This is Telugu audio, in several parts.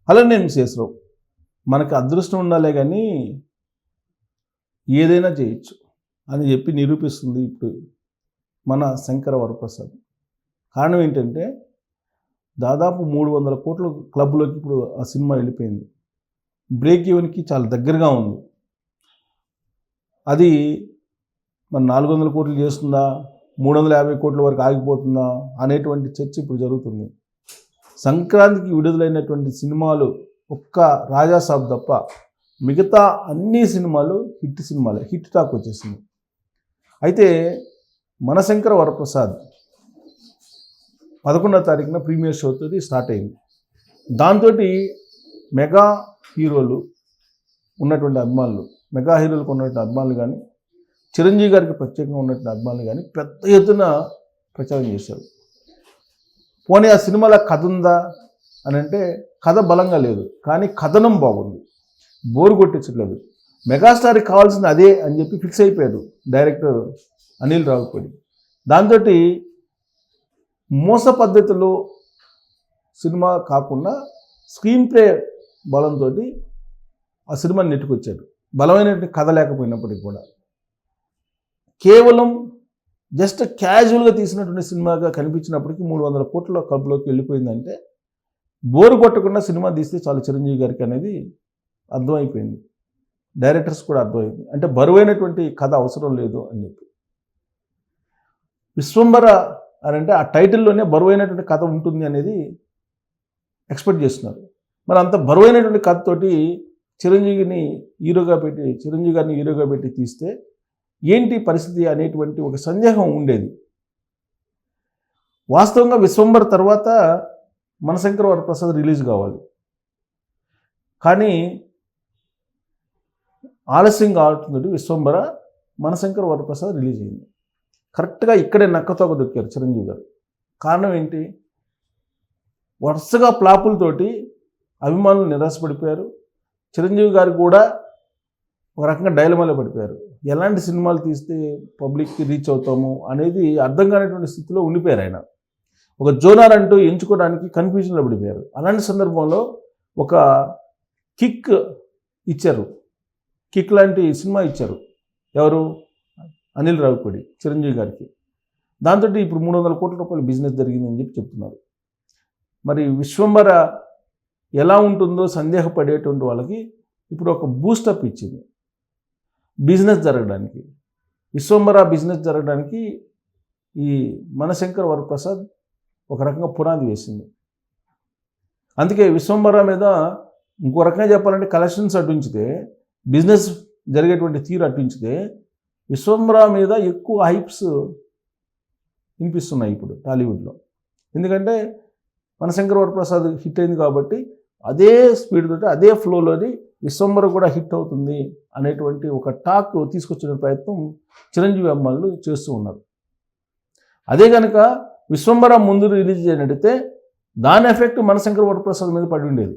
అలా నేను శేషరావు మనకు అదృష్టం ఉండాలే కానీ ఏదైనా చేయొచ్చు అని చెప్పి నిరూపిస్తుంది ఇప్పుడు మన శంకర వరప్రసాద్. కారణం ఏంటంటే దాదాపు 300 కోట్ల క్లబ్లోకి ఇప్పుడు ఆ సినిమా వెళ్ళిపోయింది. బ్రేక్ ఈవెన్కి చాలా దగ్గరగా ఉంది. అది మరి 400 కోట్లు చేస్తుందా, 350 కోట్ల వరకు ఆగిపోతుందా అనేటువంటి చర్చ ఇప్పుడు జరుగుతుంది. సంక్రాంతికి విడుదలైనటువంటి సినిమాలు ఒక్క రాజాసాబ్ తప్ప మిగతా అన్ని సినిమాలు హిట్ సినిమాలే, హిట్ టాక్ వచ్చేసింది. అయితే మన శంకర వరప్రసాద్ 11వ తారీఖున ప్రీమియర్ షోతో స్టార్ట్ అయింది. దాంతో మెగా హీరోలు ఉన్నటువంటి అభిమానులు, మెగా హీరోలకు ఉన్నటువంటి అభిమానులు కానీ, చిరంజీవి గారికి ప్రత్యేకంగా ఉన్నటువంటి అభిమానులు కానీ పెద్ద ఎత్తున ప్రచారం చేశారు. పోనీ ఆ సినిమాలో కథ ఉందా అని అంటే కథ బలంగా లేదు, కానీ కథనం బాగుంది, బోరు కొట్టించట్లేదు. మెగాస్టార్కి కావాల్సింది అదే అని చెప్పి ఫిక్స్ అయిపోయాడు డైరెక్టర్ అనిల్ రావిపూడి. దాంతో మోస పద్ధతిలో సినిమా కాకుండా స్క్రీన్ ప్లే బలంతో ఆ సినిమాని నెట్టుకొచ్చాడు. బలమైనటువంటి కథ లేకపోయినప్పటికీ కూడా కేవలం జస్ట్ క్యాజువల్గా తీసినటువంటి సినిమాగా కనిపించినప్పటికీ 300 కోట్ల క్లబ్లోకి వెళ్ళిపోయిందంటే బోరు కొట్టకుండా సినిమా తీస్తే చాలు చిరంజీవి గారికి అనేది అర్థమైపోయింది. డైరెక్టర్స్ కూడా అర్థమైంది. అంటే బరువైనటువంటి కథ అవసరం లేదు అని చెప్పి. విశ్వంబర అని అంటే ఆ టైటిల్లోనే బరువైనటువంటి కథ ఉంటుంది అనేది ఎక్స్పెక్ట్ చేస్తున్నారు. మరి అంత బరువైనటువంటి కథతోటి చిరంజీవి గారిని హీరోగా పెట్టి తీస్తే ఏంటి పరిస్థితి అనేటువంటి ఒక సందేహం ఉండేది. వాస్తవంగా విశ్వంబర తర్వాత మనశంకర వరప్రసాద్ రిలీజ్ కావాలి, కానీ ఆలస్యంగా ఆడుతుంది. విశ్వంబర మనశంకర వరప్రసాద్ రిలీజ్ అయింది. కరెక్ట్గా ఇక్కడే నక్కతోక దొక్కారు చిరంజీవి గారు. కారణం ఏంటి? వరుసగా ఫ్లాపులతోటి అభిమానులు నిరాశపడిపోయారు. చిరంజీవి గారు కూడా ఒక రకంగా డైలమాలో పడిపోయారు. ఎలాంటి సినిమాలు తీస్తే పబ్లిక్కి రీచ్ అవుతాము అనేది అర్థం కానిటువంటి స్థితిలో ఉండిపోయారు. ఆయన ఒక జోనర్ అంటూ ఎంచుకోవడానికి కన్ఫ్యూజన్లో పడిపోయారు. అలాంటి సందర్భంలో ఒక కిక్ ఇచ్చారు, కిక్ లాంటి సినిమా ఇచ్చారు. ఎవరు? అనిల్ రావిపూడి చిరంజీవి గారికి. దాంతో ఇప్పుడు 300 కోట్ల రూపాయల బిజినెస్ జరిగిందని చెప్పి చెప్తున్నారు. మరి విశ్వంబర ఎలా ఉంటుందో సందేహపడేటువంటి వాళ్ళకి ఇప్పుడు ఒక బూస్టప్ ఇచ్చింది బిజినెస్ జరగడానికి. విశ్వంబర బిజినెస్ జరగడానికి ఈ మనశంకర వరప్రసాద్ ఒక రకంగా పునాది వేసింది. అందుకే విశ్వంబర మీద ఇంకో రకంగా చెప్పాలంటే కలెక్షన్స్ అటుంచితే, బిజినెస్ జరిగేటువంటి తీరు అటుంచితే, విశ్వంబర మీద ఎక్కువ హైప్స్ వినిపిస్తున్నాయి ఇప్పుడు టాలీవుడ్లో. ఎందుకంటే మనశంకర వరప్రసాద్ హిట్ అయింది కాబట్టి అదే స్పీడ్ తోటి అదే ఫ్లోలోని విశ్వంబర కూడా హిట్ అవుతుంది అనేటువంటి ఒక టాక్ తీసుకొచ్చిన ప్రయత్నం చిరంజీవి అమ్మాయిలు చేస్తూ ఉన్నారు. అదే కనుక విశ్వంబర ముందు రిలీజ్ చేయనట్టయితే దాని ఎఫెక్ట్ మనశంకర వరప్రసాద్ మీద పడి ఉండేది.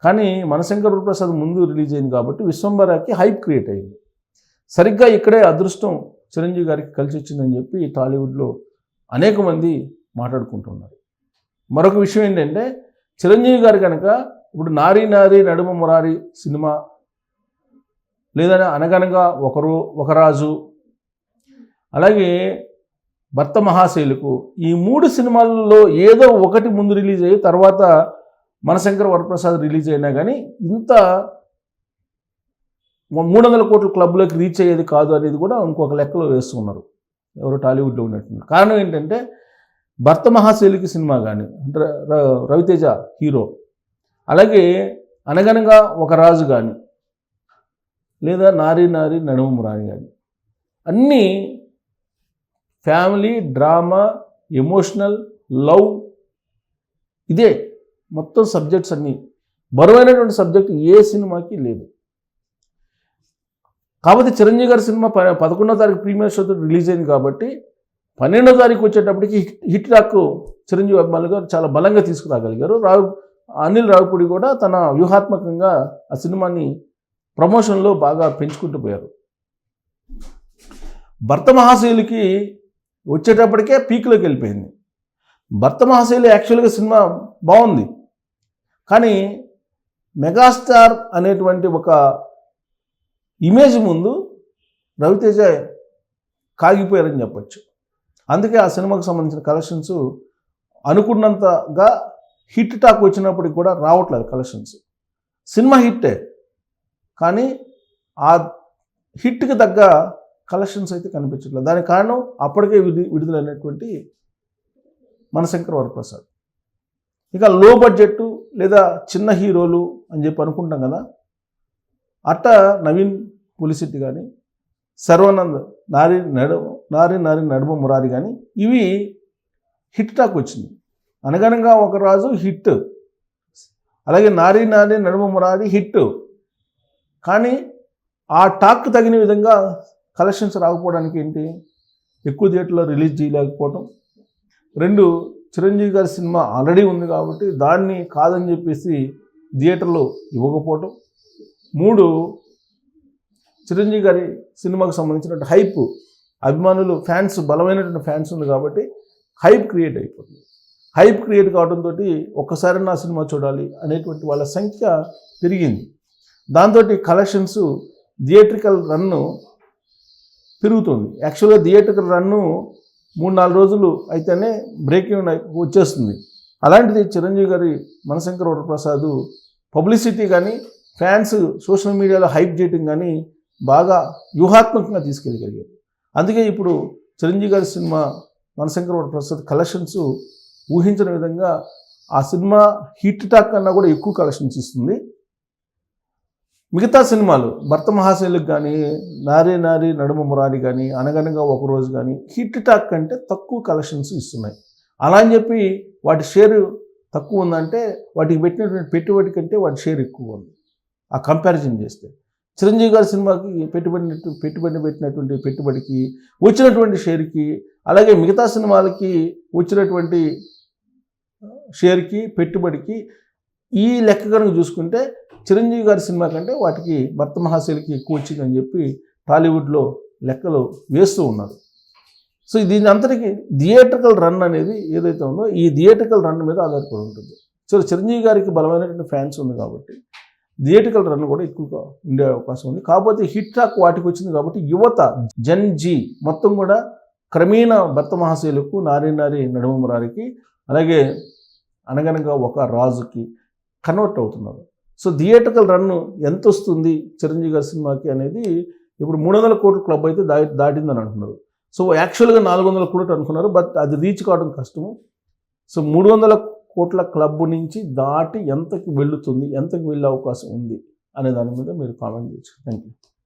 కానీ మనశంకర వరప్రసాద్ ముందు రిలీజ్ అయింది కాబట్టి విశ్వంబరకి హైప్ క్రియేట్ అయింది. సరిగ్గా ఇక్కడే అదృష్టం చిరంజీవి గారికి కలిసి వచ్చిందని చెప్పి టాలీవుడ్లో అనేక మంది మాట్లాడుకుంటున్నారు. మరొక విషయం ఏంటంటే చిరంజీవి గారు కనుక ఇప్పుడు నారీ నారీ నడుమ మురారి సినిమా, లేదా అనగనగా ఒక రాజు, అలాగే భర్త మహాశైలకు, ఈ 3 సినిమాల్లో ఏదో ఒకటి ముందు రిలీజ్ అయ్యి తర్వాత మనశంకర వరప్రసాద్ రిలీజ్ అయినా కానీ ఇంత 300 కోట్ల క్లబ్లోకి రీచ్ అయ్యేది కాదు అనేది కూడా ఇంకొక లెక్కలో వేస్తున్నారు ఎవరు టాలీవుడ్లో ఉన్నట్టు. కారణం ఏంటంటే భర్త మహాశైలికి సినిమా కానీ, అంటే రవితేజ హీరో, అలాగే అనగనగా ఒక రాజు కానీ, లేదా నారీ నారీ నడుమ మురారి కానీ, అన్నీ ఫ్యామిలీ డ్రామా, ఎమోషనల్, లవ్, ఇదే మొత్తం సబ్జెక్ట్స్ అన్నీ. బరువైనటువంటి సబ్జెక్ట్ ఏ సినిమాకి లేదు. కాబట్టి చిరంజీవి గారి సినిమా 11వ తారీఖు ప్రీమియర్ షోతో రిలీజ్ అయింది కాబట్టి 12వ తారీఖు వచ్చేటప్పటికి హిట్ టాక్ చిరంజీవి అభిమానులుగా చాలా బలంగా తీసుకురాగలిగారు. అనిల్ రావిపూడి కూడా తన వ్యూహాత్మకంగా ఆ సినిమాని ప్రమోషన్లో బాగా పెంచుకుంటూ పోయారు. భర్త మహాశైలికి వచ్చేటప్పటికే పీక్లోకి వెళ్ళిపోయింది. భర్త మహాశైలి యాక్చువల్గా సినిమా బాగుంది, కానీ మెగాస్టార్ అనేటువంటి ఒక ఇమేజ్ ముందు రవితేజ కాగిపోయారని చెప్పచ్చు. అందుకే ఆ సినిమాకు సంబంధించిన కలెక్షన్స్ అనుకున్నంతగా హిట్ టాక్ వచ్చినప్పటికి కూడా రావట్లేదు కలెక్షన్స్. సినిమా హిట్టే, కానీ ఆ హిట్కి తగ్గ కలెక్షన్స్ అయితే కనిపించట్లేదు. దానికి కారణం అప్పటికే విడుదలైనటువంటి మనశంకర్ వరప్రసాద్. ఇక లో బడ్జెట్ లేదా చిన్న హీరోలు అని చెప్పి అనుకుంటాం కదా, అట్ట నవీన్ పులిశెట్టి కానీ, శర్వానంద్ నారి నడుమ మురారి కానీ ఇవి హిట్ టాక్ వచ్చింది. అనగనగా ఒక రాజు హిట్, అలాగే నారి నడుమ మురారి హిట్, కానీ ఆ టాక్ తగిన విధంగా కలెక్షన్స్ రాకపోవడానికి ఏంటి, ఎక్కువ థియేటర్లో రిలీజ్ చేయలేకపోవటం. 2, చిరంజీవి గారి సినిమా ఆల్రెడీ ఉంది కాబట్టి దాన్ని కాదని చెప్పేసి థియేటర్లో ఇవ్వకపోవటం. 3, చిరంజీవి గారి సినిమాకు సంబంధించినటువంటి హైప్, అభిమానులు ఫ్యాన్స్ బలమైనటువంటి ఫ్యాన్స్ ఉంది కాబట్టి హైప్ క్రియేట్ అయిపోతుంది. హైప్ క్రియేట్ కావడంతో ఒక్కసారి నా సినిమా చూడాలి అనేటువంటి వాళ్ళ సంఖ్య పెరిగింది. దాంతో కలెక్షన్స్ థియేట్రికల్ రన్ను పెరుగుతుంది. యాక్చువల్గా థియేట్రికల్ రన్ను 3-4 రోజులు అయితేనే బ్రేక్ ఈవెన్ వచ్చేస్తుంది. అలాంటిది చిరంజీవి గారి మనశంకర్ వరప్రసాద్ పబ్లిసిటీ కానీ, ఫ్యాన్స్ సోషల్ మీడియాలో హైప్ చేయటం కానీ బాగా వ్యూహాత్మకంగా తీసుకెళ్ళగలిగారు. అందుకే ఇప్పుడు చిరంజీవి గారి సినిమా మనశంకర్ వరప్రసాద్ కలెక్షన్స్ ఊహించిన విధంగా ఆ సినిమా హిట్ టాక్ కన్నా కూడా ఎక్కువ కలెక్షన్స్ ఇస్తుంది. మిగతా సినిమాలు భర్త మహాశైలకు కానీ, నారి నడుమ మురారి కానీ, అనగనగా ఒక రోజు కానీ హిట్ టాక్ కంటే తక్కువ కలెక్షన్స్ ఇస్తున్నాయి. అలా అని చెప్పి వాటి షేర్ తక్కువ ఉందంటే వాటికి పెట్టినటువంటి పెట్టుబడి కంటే వాటి షేర్ ఎక్కువ ఉంది. ఆ కంపారిజన్ చేస్తే చిరంజీవి గారి సినిమాకి పెట్టుబడి పెట్టినటువంటి పెట్టుబడికి వచ్చినటువంటి షేర్కి, అలాగే మిగతా సినిమాలకి వచ్చినటువంటి షేర్కి పెట్టుబడికి ఈ లెక్క కనుక చూసుకుంటే చిరంజీవి గారి సినిమా కంటే వాటికి భర్త మహాశైలకి ఎక్కువ వచ్చిందని చెప్పి టాలీవుడ్లో లెక్కలు వేస్తూ ఉన్నారు. సో దీని అంతటికి థియేట్రికల్ రన్ అనేది ఏదైతే ఉందో ఈ థియేట్రికల్ రన్ మీద ఆధారపడి ఉంటుంది. సో చిరంజీవి గారికి బలమైనటువంటి ఫ్యాన్స్ ఉంది కాబట్టి థియేట్రికల్ రన్ కూడా ఎక్కువగా ఉండే అవకాశం ఉంది. కాకపోతే హిట్ టాక్ వాటికి వచ్చింది కాబట్టి యువత జన్ జీ మొత్తం కూడా క్రమేణా భర్త మహాశైలకు, నారి నడుమ మురారికి, అలాగే అనగనగా ఒక రాజుకి కన్వర్ట్ అవుతున్నారు. సో థియేట్రికల్ రన్ను ఎంత వస్తుంది చిరంజీవి గారి సినిమాకి అనేది ఇప్పుడు 300 కోట్ల క్లబ్ అయితే దాటిందని అంటున్నారు. సో యాక్చువల్గా 400 కోట్లు అనుకున్నారు, బట్ అది రీచ్ కావడం కష్టము. సో 300 కోట్ల క్లబ్ నుంచి దాటి ఎంతకి వెళ్తుంది, ఎంతకి వెళ్ళే అవకాశం ఉంది అనే దాని మీద మీరు కామెంట్ చేయొచ్చు. Thank you.